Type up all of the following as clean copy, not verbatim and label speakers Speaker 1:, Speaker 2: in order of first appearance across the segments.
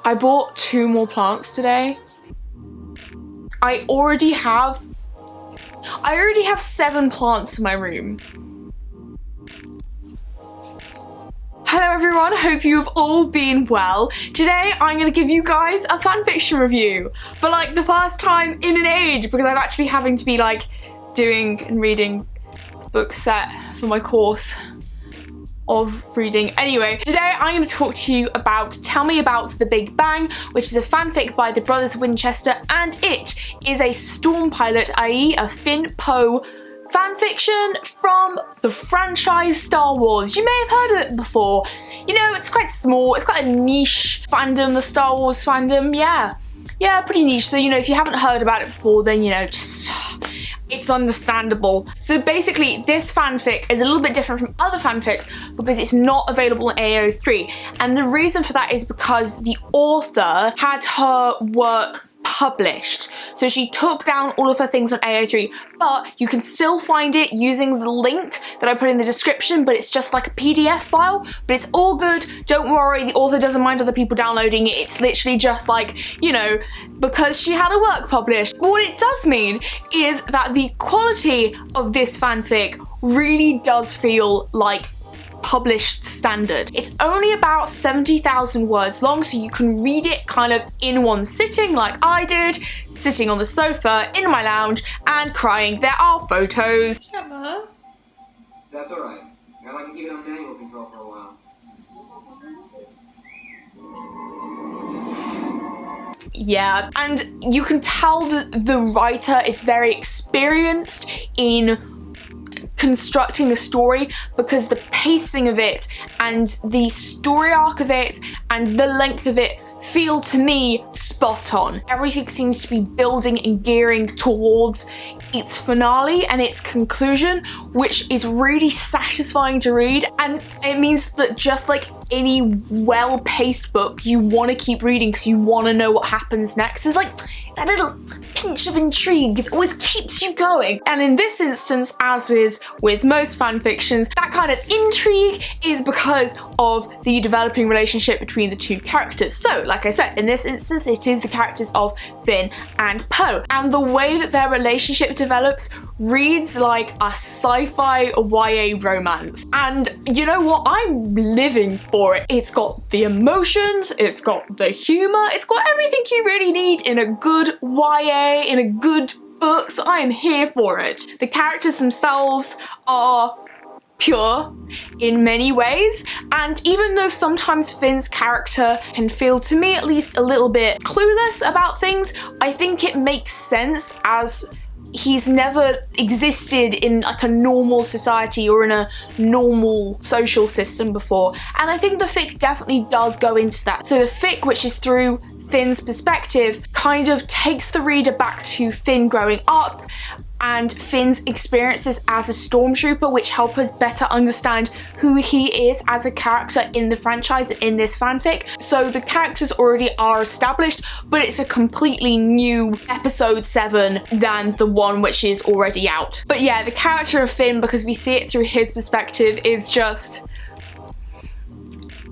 Speaker 1: I bought 2 more plants today. I already have 7 plants in my room. Hello everyone, hope you've all been well. Today I'm going to give you guys a fanfiction review for like the first time in an age, because I'm actually having to be like doing and reading book set for my course of reading. Anyway, today I'm going to talk to you about Tell Me About the Big Bang, which is a fanfic by the brothers Winchester, and it is a Storm pilot, i.e. a Finn Poe fanfiction from the franchise Star Wars. You may have heard of it before. You know, it's quite small, it's quite a niche fandom, the Star Wars fandom, yeah, pretty niche. So, you know, if you haven't heard about it before, then, you know, just it's understandable. So basically, this fanfic is a little bit different from other fanfics because it's not available in AO3. And the reason for that is because the author had her work published. So she took down all of her things on AO3, but you can still find it using the link that I put in the description, but it's just like a PDF file, but it's all good. Don't worry, the author doesn't mind other people downloading it. It's literally just like, you know, because she had her work published. But what it does mean is that the quality of this fanfic really does feel like published standard. It's only about 70,000 words long, so you can read it kind of in one sitting like I did, sitting on the sofa in my lounge and crying. There are photos.
Speaker 2: Emma? That's alright. I can keep it on manual control for a while.
Speaker 1: Yeah, and you can tell that the writer is very experienced in constructing a story, because the pacing of it and the story arc of it and the length of it feel to me spot on. Everything seems to be building and gearing towards its finale and its conclusion, which is really satisfying to read, and it means that just like any well-paced book, you want to keep reading because you want to know what happens next. There's like that little pinch of intrigue that always keeps you going. And in this instance, as is with most fanfictions, that kind of intrigue is because of the developing relationship between the two characters. So, like I said, in this instance, it is the characters of Finn and Poe. And the way that their relationship develops reads like a sci-fi YA romance. And you know what? I'm living for it. It's got the emotions, it's got the humor, it's got everything you really need in a good YA, in a good book, so I am here for it. The characters themselves are pure in many ways, and even though sometimes Finn's character can feel, to me at least, a little bit clueless about things, I think it makes sense as he's never existed in like a normal society or in a normal social system before, and I think the fic definitely does go into that. So the fic, which is through Finn's perspective, kind of takes the reader back to Finn growing up and Finn's experiences as a stormtrooper, which help us better understand who he is as a character in the franchise and in this fanfic. So the characters already are established, but it's a completely new episode 7 than the one which is already out. But yeah, the character of Finn, because we see it through his perspective, is just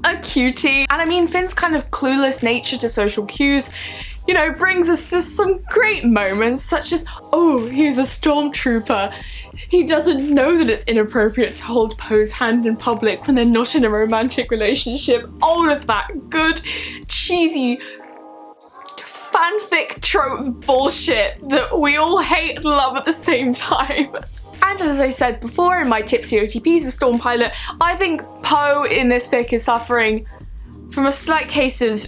Speaker 1: a cutie. And I mean, Finn's kind of clueless nature to social cues, you know, brings us to some great moments, such as, oh, he's a stormtrooper. He doesn't know that it's inappropriate to hold Poe's hand in public when they're not in a romantic relationship. All of that good, cheesy, fanfic trope bullshit that we all hate and love at the same time. And as I said before in my tipsy OTPs for Storm Pilot, I think Poe in this fic is suffering from a slight case of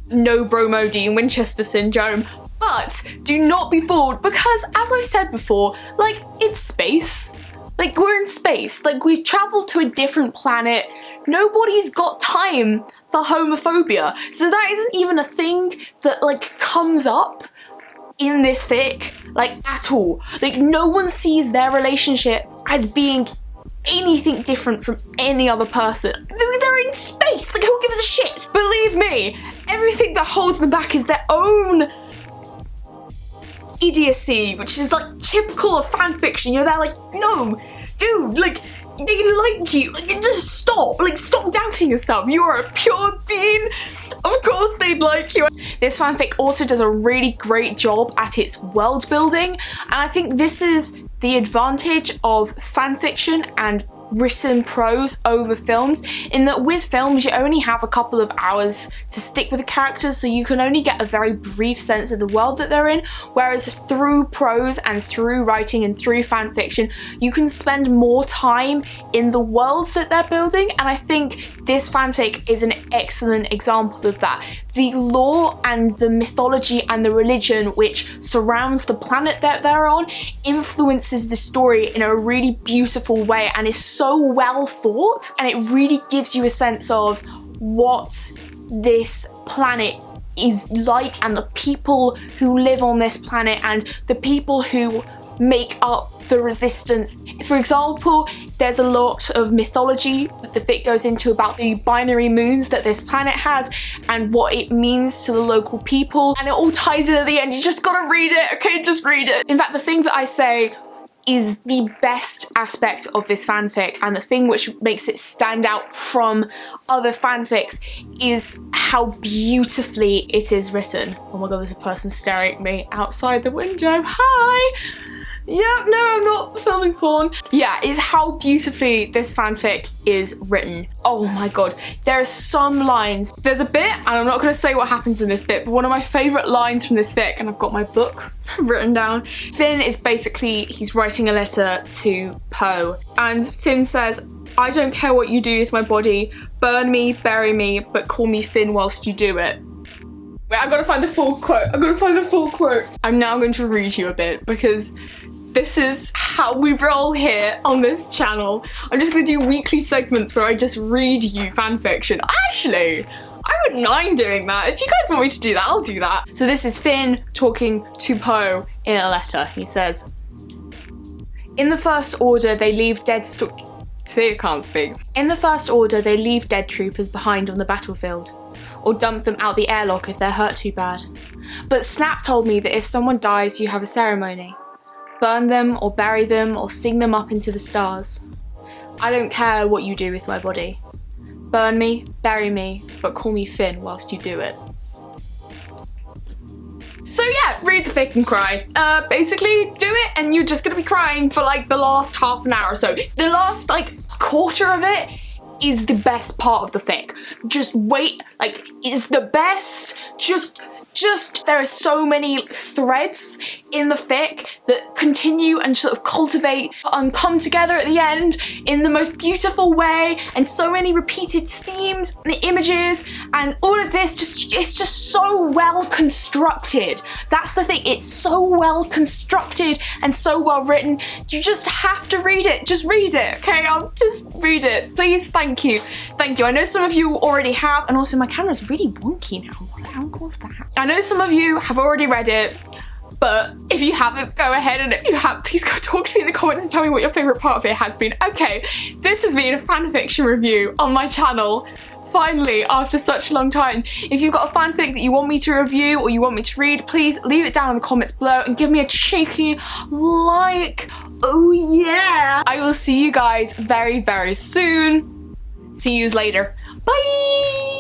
Speaker 1: no bromo Dean Winchester syndrome, but do not be fooled, because as I said before, like, it's space. Like, we're in space, like, we've traveled to a different planet. Nobody's got time for homophobia, so that isn't even a thing that like comes up in this fic, like, at all. Like, no one sees their relationship as being anything different from any other person. They're in space, like, who gives a shit? Believe me, everything that holds them back is their own idiocy, which is like typical of fanfiction. You're there like, no, dude, like, they like you. Like, just stop. Like, stop doubting yourself. You are a pure being. Of course they'd like you. This fanfic also does a really great job at its world building, and I think this is the advantage of fanfiction and written prose over films, in that with films you only have a couple of hours to stick with the characters, so you can only get a very brief sense of the world that they're in, whereas through prose and through writing and through fanfiction you can spend more time in the worlds that they're building, and I think this fanfic is an excellent example of that. The lore and the mythology and the religion which surrounds the planet that they're on influences the story in a really beautiful way and is so well thought, and it really gives you a sense of what this planet is like and the people who live on this planet and the people who make up the resistance. For example, there's a lot of mythology that the fic goes into about the binary moons that this planet has and what it means to the local people, and it all ties in at the end. You just gotta read it, okay? Just read it. In fact, the thing that I say is the best aspect of this fanfic, and the thing which makes it stand out from other fanfics, is how beautifully it is written. Oh my god, there's a person staring at me outside the window. Hi! Yeah, no, I'm not filming porn. Yeah, it's how beautifully this fanfic is written. Oh my god, there are some lines. There's a bit, and I'm not going to say what happens in this bit, but one of my favourite lines from this fic, and I've got my book written down. Finn is basically, he's writing a letter to Poe, and Finn says, "I don't care what you do with my body, burn me, bury me, but call me Finn whilst you do it." Wait, I've got to find the full quote. I'm now going to read you a bit, because this is how we roll here on this channel. I'm just going to do weekly segments where I just read you fanfiction. Actually, I wouldn't mind doing that. If you guys want me to do that, I'll do that. So this is Finn talking to Poe in a letter. He says, "In the First Order, they leave dead See, I can't speak. In the First Order, they leave dead troopers behind on the battlefield, or dump them out the airlock if they're hurt too bad. But Snap told me that if someone dies, you have a ceremony. Burn them, or bury them, or sing them up into the stars. I don't care what you do with my body. Burn me, bury me, but call me Finn whilst you do it." So yeah, read the fic and cry. Basically, do it and you're just gonna be crying for like the last half an hour or so. The last like quarter of it is the best part of the fic. Just wait, like, it's the best. Just there are so many threads in the fic that continue and sort of cultivate and come together at the end in the most beautiful way, and so many repeated themes and images, and all of this it's just so well constructed. That's the thing, it's so well constructed and so well written. You just have to read it. Just read it, okay? I'll just read it. Please, thank you. Thank you. I know some of you already have, and also my camera's really wonky now. What the hell was that? I know some of you have already read it, but if you haven't, go ahead, and if you have, please go talk to me in the comments and tell me what your favourite part of it has been. Okay, this has been a fanfiction review on my channel. Finally, after such a long time. If you've got a fanfic that you want me to review or you want me to read, please leave it down in the comments below and give me a cheeky like. Oh yeah! I will see you guys very, very soon. See yous later. Bye!